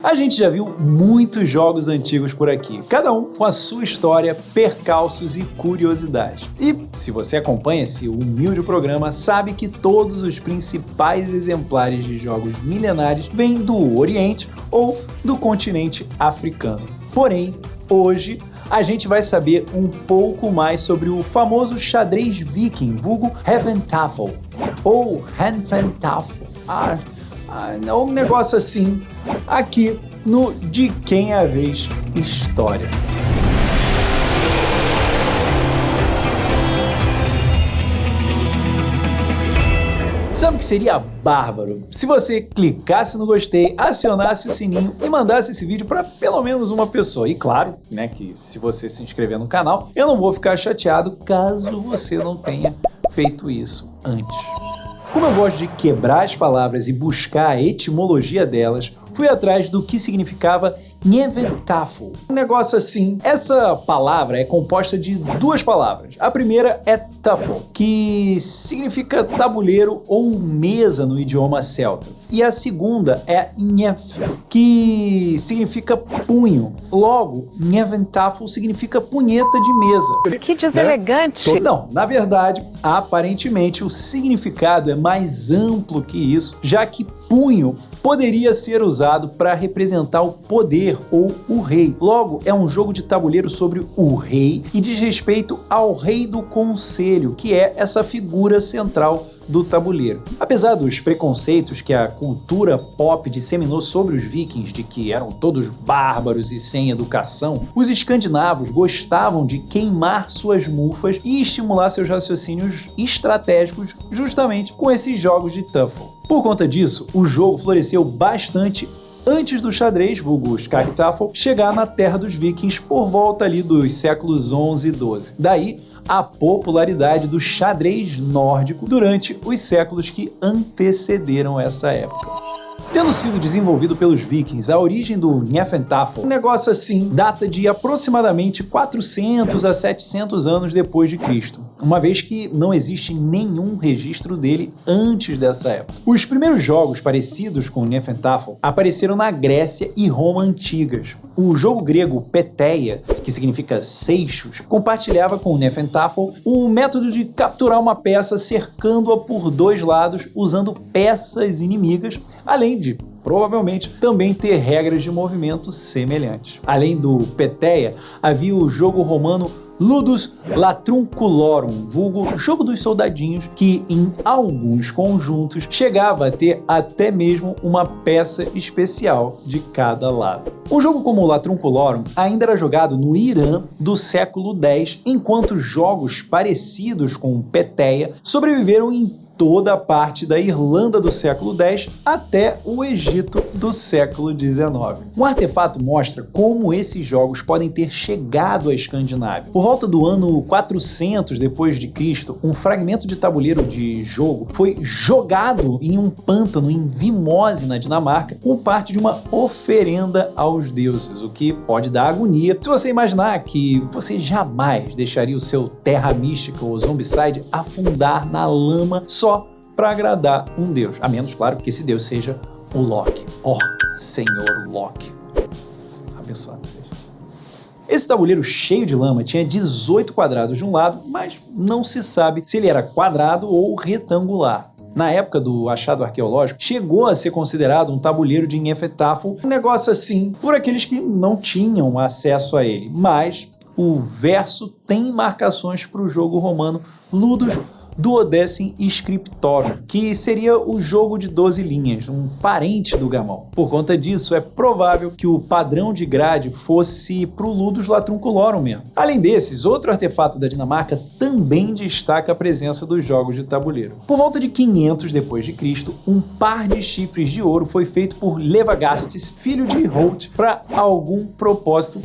A gente já viu muitos jogos antigos por aqui, cada um com a sua história, percalços e curiosidades. E se você acompanha esse humilde programa, sabe que todos os principais exemplares de jogos milenares vêm do Oriente ou do continente africano. Porém, hoje a gente vai saber um pouco mais sobre o famoso xadrez viking, vulgo Heventafel ou Henfentafel. Um negócio assim, aqui no De Quem é a Vez História. Sabe o que seria bárbaro? Se você clicasse no gostei, acionasse o sininho e mandasse esse vídeo para pelo menos uma pessoa. E claro, né, que se você se inscrever no canal, eu não vou ficar chateado caso você não tenha feito isso antes. Como eu gosto de quebrar as palavras e buscar a etimologia delas, fui atrás do que significava Heventafel. Um negócio assim. Essa palavra é composta de duas palavras. A primeira é tafel, que significa tabuleiro ou mesa no idioma celta. E a segunda é nhef, que significa punho. Logo, Heventafel significa punheta de mesa. Que deselegante! Né? Não, na verdade, aparentemente o significado é mais amplo que isso, já que punho poderia ser usado para representar o poder ou o rei. Logo, é um jogo de tabuleiro sobre o rei e diz respeito ao rei do conselho, que é essa figura central do tabuleiro. Apesar dos preconceitos que a cultura pop disseminou sobre os vikings, de que eram todos bárbaros e sem educação, os escandinavos gostavam de queimar suas mufas e estimular seus raciocínios estratégicos justamente com esses jogos de Tafel. Por conta disso, o jogo floresceu bastante antes do xadrez, vulgo Skakktafel, chegar na terra dos vikings por volta ali dos séculos 11 e 12. Daí, a popularidade do xadrez nórdico durante os séculos que antecederam essa época. Tendo sido desenvolvido pelos vikings, a origem do Heventafel, um negócio assim, data de aproximadamente 400 a 700 anos depois de Cristo, uma vez que não existe nenhum registro dele antes dessa época. Os primeiros jogos parecidos com o Heventafel apareceram na Grécia e Roma antigas. O jogo grego Peteia, que significa seixos, compartilhava com o Heventafel o método de capturar uma peça cercando-a por dois lados usando peças inimigas, além de, provavelmente, também ter regras de movimento semelhantes. Além do Peteia, havia o jogo romano Ludus Latrunculorum, vulgo Jogo dos Soldadinhos, que em alguns conjuntos chegava a ter até mesmo uma peça especial de cada lado. Um jogo como o Latrunculorum ainda era jogado no Irã do século X, enquanto jogos parecidos com o Peteia sobreviveram em toda a parte da Irlanda do século X até o Egito do século XIX. Um artefato mostra como esses jogos podem ter chegado à Escandinávia. Por volta do ano 400 depois de Cristo, um fragmento de tabuleiro de jogo foi jogado em um pântano em Vimose, na Dinamarca, como parte de uma oferenda aos deuses, o que pode dar agonia se você imaginar que você jamais deixaria o seu Terra Mística ou Zombicide afundar na lama só para agradar um deus, a menos, claro, que esse deus seja o Loki. Senhor Loki. Abençoado seja. Esse tabuleiro cheio de lama tinha 18 quadrados de um lado, mas não se sabe se ele era quadrado ou retangular. Na época do achado arqueológico, chegou a ser considerado um tabuleiro de Heventafel, um negócio assim, por aqueles que não tinham acesso a ele. Mas o verso tem marcações para o jogo romano Ludus Duodecim Scriptorum, que seria o jogo de 12 linhas, um parente do gamão. Por conta disso, é provável que o padrão de grade fosse pro Ludus Latrunculorum mesmo. Além desses, outro artefato da Dinamarca também destaca a presença dos jogos de tabuleiro. Por volta de 500 depois de Cristo, um par de chifres de ouro foi feito por Levagastes, filho de Holt, para algum propósito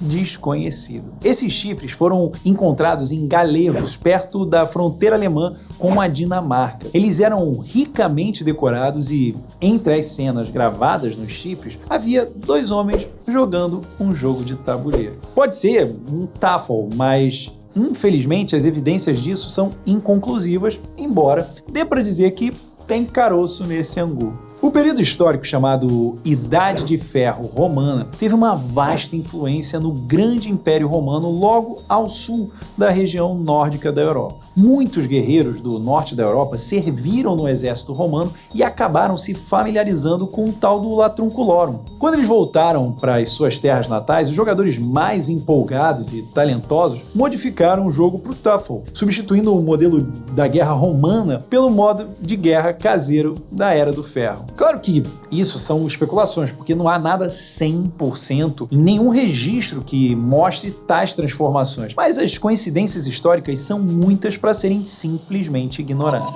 desconhecido. Esses chifres foram encontrados em galerros perto da fronteira alemã com a Dinamarca. Eles eram ricamente decorados e, entre as cenas gravadas nos chifres, havia dois homens jogando um jogo de tabuleiro. Pode ser um Tafel, mas infelizmente as evidências disso são inconclusivas, embora dê para dizer que tem caroço nesse angu. O período histórico chamado Idade de Ferro Romana teve uma vasta influência no grande Império Romano logo ao sul da região nórdica da Europa. Muitos guerreiros do norte da Europa serviram no exército romano e acabaram se familiarizando com o tal do Latrunculorum. Quando eles voltaram para as suas terras natais, os jogadores mais empolgados e talentosos modificaram o jogo para o Tuffle, substituindo o modelo da guerra romana pelo modo de guerra caseiro da Era do Ferro. Claro que isso são especulações, porque não há nada 100% em nenhum registro que mostre tais transformações, mas as coincidências históricas são muitas para serem simplesmente ignoradas.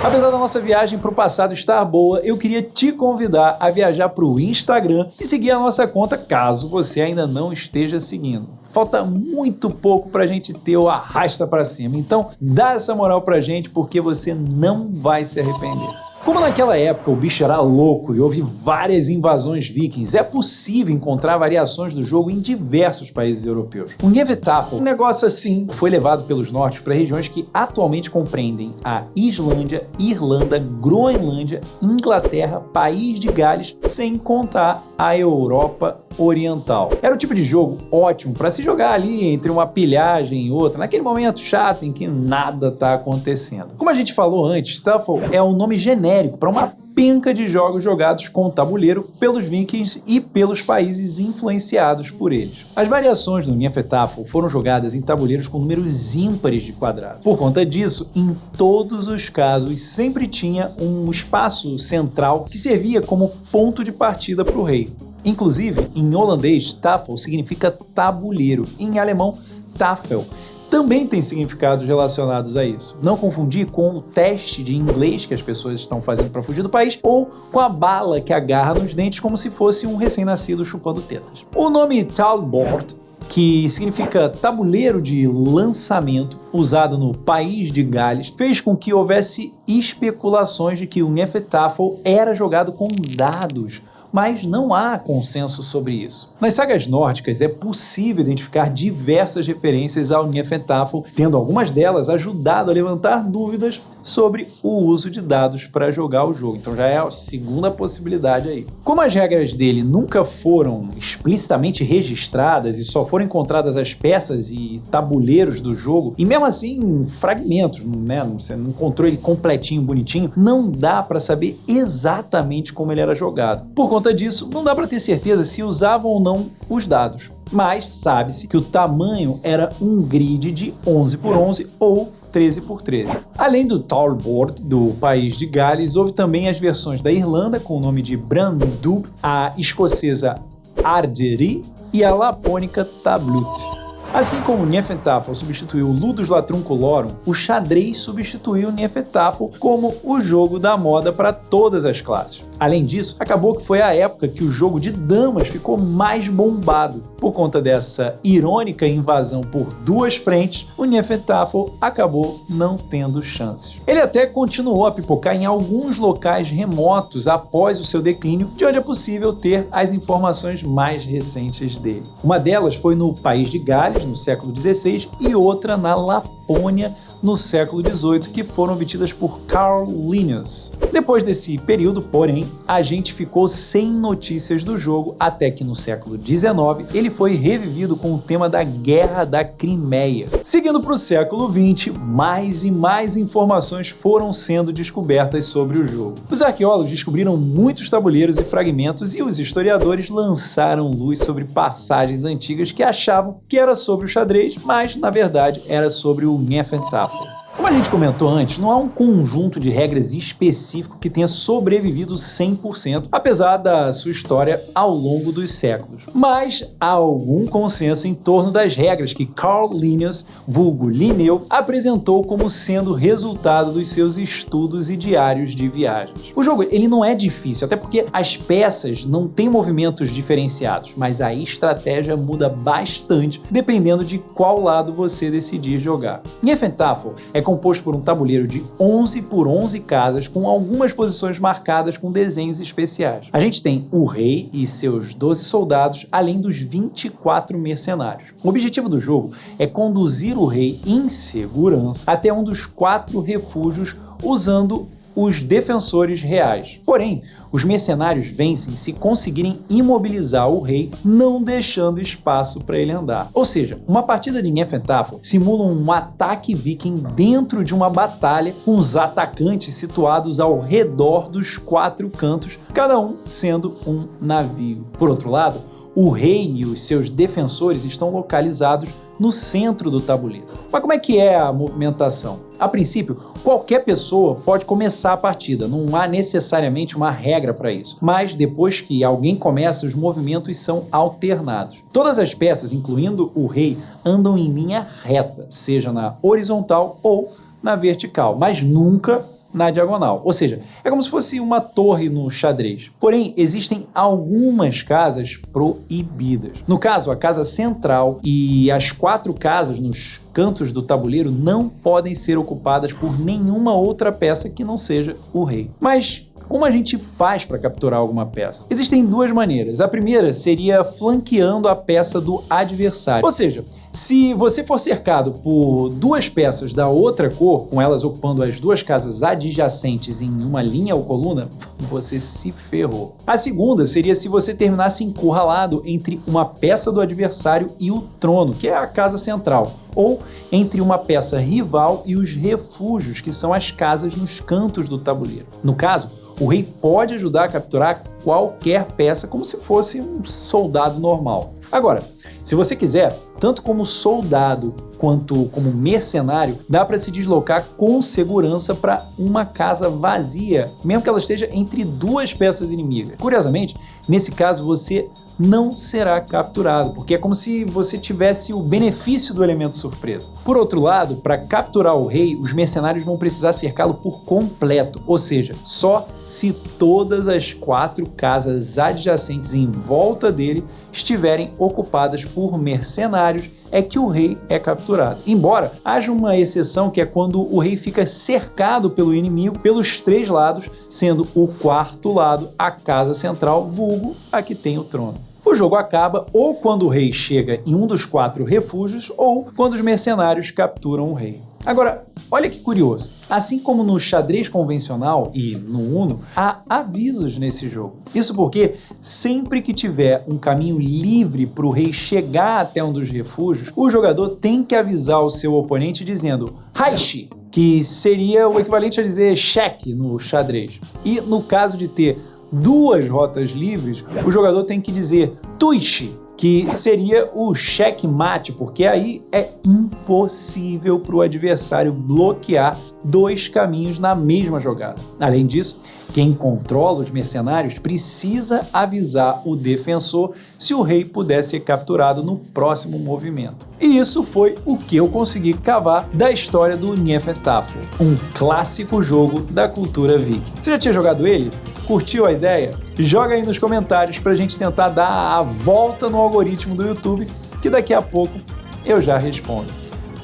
Apesar da nossa viagem para o passado estar boa, eu queria te convidar a viajar para o Instagram e seguir a nossa conta caso você ainda não esteja seguindo. Falta muito pouco para a gente ter o arrasta para cima, então dá essa moral pra gente porque você não vai se arrepender. Como naquela época o bicho era louco e houve várias invasões vikings, é possível encontrar variações do jogo em diversos países europeus. O Hnefatafl, um negócio assim, foi levado pelos nórdicos para regiões que atualmente compreendem a Islândia, Irlanda, Groenlândia, Inglaterra, País de Gales, sem contar a Europa Oriental. Era o tipo de jogo ótimo para se jogar ali entre uma pilhagem e outra, naquele momento chato em que nada está acontecendo. Como a gente falou antes, Tuffle é um nome genérico para uma penca de jogos jogados com tabuleiro pelos vikings e pelos países influenciados por eles. As variações do Hnefatafl foram jogadas em tabuleiros com números ímpares de quadrado. Por conta disso, em todos os casos, sempre tinha um espaço central que servia como ponto de partida para o rei. Inclusive, em holandês, Tafel significa tabuleiro, em alemão, Tafel. Também tem significados relacionados a isso. Não confundir com o teste de inglês que as pessoas estão fazendo para fugir do país ou com a bala que agarra nos dentes como se fosse um recém-nascido chupando tetas. O nome Talbot, que significa tabuleiro de lançamento, usado no País de Gales, fez com que houvesse especulações de que o Hnefatafl era jogado com dados, mas não há consenso sobre isso. Nas sagas nórdicas é possível identificar diversas referências ao Hnefatafl, tendo algumas delas ajudado a levantar dúvidas sobre o uso de dados para jogar o jogo. Então já é a segunda possibilidade aí. Como as regras dele nunca foram explicitamente registradas e só foram encontradas as peças e tabuleiros do jogo, e mesmo assim fragmentos, né? Você não encontrou ele completinho, bonitinho, não dá para saber exatamente como ele era jogado. Por conta disso, não dá para ter certeza se usavam ou não os dados, mas sabe-se que o tamanho era um grid de 11 por 11 ou 13 por 13. Além do Talbot do País de Gales, houve também as versões da Irlanda com o nome de Brandub, a escocesa Arderi e a lapônica Tablut. Assim como o Hnefatafl substituiu o Ludus Latrunculorum, o xadrez substituiu o Hnefatafl como o jogo da moda para todas as classes. Além disso, acabou que foi a época que o jogo de damas ficou mais bombado. Por conta dessa irônica invasão por duas frentes, o Hnefatafl acabou não tendo chances. Ele até continuou a pipocar em alguns locais remotos após o seu declínio, de onde é possível ter as informações mais recentes dele. Uma delas foi no País de Gales, no século XVI, e outra na Lapônia, no século XVIII, que foram obtidas por Carl Linnaeus. Depois desse período, porém, a gente ficou sem notícias do jogo até que no século XIX ele foi revivido com o tema da Guerra da Crimeia. Seguindo para o século XX, mais e mais informações foram sendo descobertas sobre o jogo. Os arqueólogos descobriram muitos tabuleiros e fragmentos e os historiadores lançaram luz sobre passagens antigas que achavam que era sobre o xadrez, mas na verdade era sobre o Hnefatafl. Como a gente comentou antes, não há um conjunto de regras específico que tenha sobrevivido 100%, apesar da sua história ao longo dos séculos. Mas há algum consenso em torno das regras que Carl Linnaeus, vulgo Linneu, apresentou como sendo resultado dos seus estudos e diários de viagens. O jogo ele não é difícil, até porque as peças não têm movimentos diferenciados, mas a estratégia muda bastante dependendo de qual lado você decidir jogar. Hnefatafl é composto por um tabuleiro de 11 por 11 casas com algumas posições marcadas com desenhos especiais. A gente tem o rei e seus 12 soldados, além dos 24 mercenários. O objetivo do jogo é conduzir o rei em segurança até um dos 4 refúgios usando os defensores reais. Porém, os mercenários vencem se conseguirem imobilizar o rei, não deixando espaço para ele andar. Ou seja, uma partida de Hnefatafl simula um ataque viking dentro de uma batalha com os atacantes situados ao redor dos 4 cantos, cada um sendo um navio. Por outro lado, o rei e os seus defensores estão localizados no centro do tabuleiro. Mas como é que é a movimentação? A princípio, qualquer pessoa pode começar a partida, não há necessariamente uma regra para isso. Mas depois que alguém começa, os movimentos são alternados. Todas as peças, incluindo o rei, andam em linha reta, seja na horizontal ou na vertical, mas nunca na diagonal. Ou seja, é como se fosse uma torre no xadrez. Porém, existem algumas casas proibidas. No caso, a casa central e as 4 casas nos cantos do tabuleiro não podem ser ocupadas por nenhuma outra peça que não seja o rei. Mas como a gente faz para capturar alguma peça? Existem 2 maneiras. A primeira seria flanqueando a peça do adversário. Ou seja, se você for cercado por 2 peças da outra cor, com elas ocupando as 2 casas adjacentes em uma linha ou coluna, você se ferrou. A segunda seria se você terminasse encurralado entre uma peça do adversário e o trono, que é a casa central, ou entre uma peça rival e os refúgios, que são as casas nos cantos do tabuleiro. No caso, o rei pode ajudar a capturar qualquer peça como se fosse um soldado normal. Agora, se você quiser, tanto como soldado quanto como mercenário, dá para se deslocar com segurança para uma casa vazia, mesmo que ela esteja entre 2 peças inimigas. Curiosamente, nesse caso você não será capturado, porque é como se você tivesse o benefício do elemento surpresa. Por outro lado, para capturar o rei, os mercenários vão precisar cercá-lo por completo, ou seja, só se todas as 4 casas adjacentes em volta dele estiverem ocupadas por mercenários, é que o rei é capturado. Embora haja uma exceção, que é quando o rei fica cercado pelo inimigo pelos 3 lados, sendo o 4º lado a casa central, vulgo a que tem o trono. O jogo acaba ou quando o rei chega em um dos 4 refúgios, ou quando os mercenários capturam o rei. Agora, olha que curioso. Assim como no xadrez convencional e no Uno, há avisos nesse jogo. Isso porque sempre que tiver um caminho livre para o rei chegar até um dos refúgios, o jogador tem que avisar o seu oponente dizendo Haishi, que seria o equivalente a dizer cheque no xadrez. E no caso de ter 2 rotas livres, o jogador tem que dizer Tuishi, que seria o checkmate, porque aí é impossível para o adversário bloquear 2 caminhos na mesma jogada. Além disso, quem controla os mercenários precisa avisar o defensor se o rei puder ser capturado no próximo movimento. E isso foi o que eu consegui cavar da história do Hnefatafl, um clássico jogo da cultura viking. Você já tinha jogado ele? Curtiu a ideia? Joga aí nos comentários pra gente tentar dar a volta no algoritmo do YouTube, que daqui a pouco eu já respondo.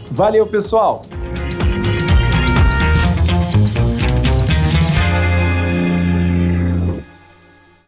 Valeu, pessoal!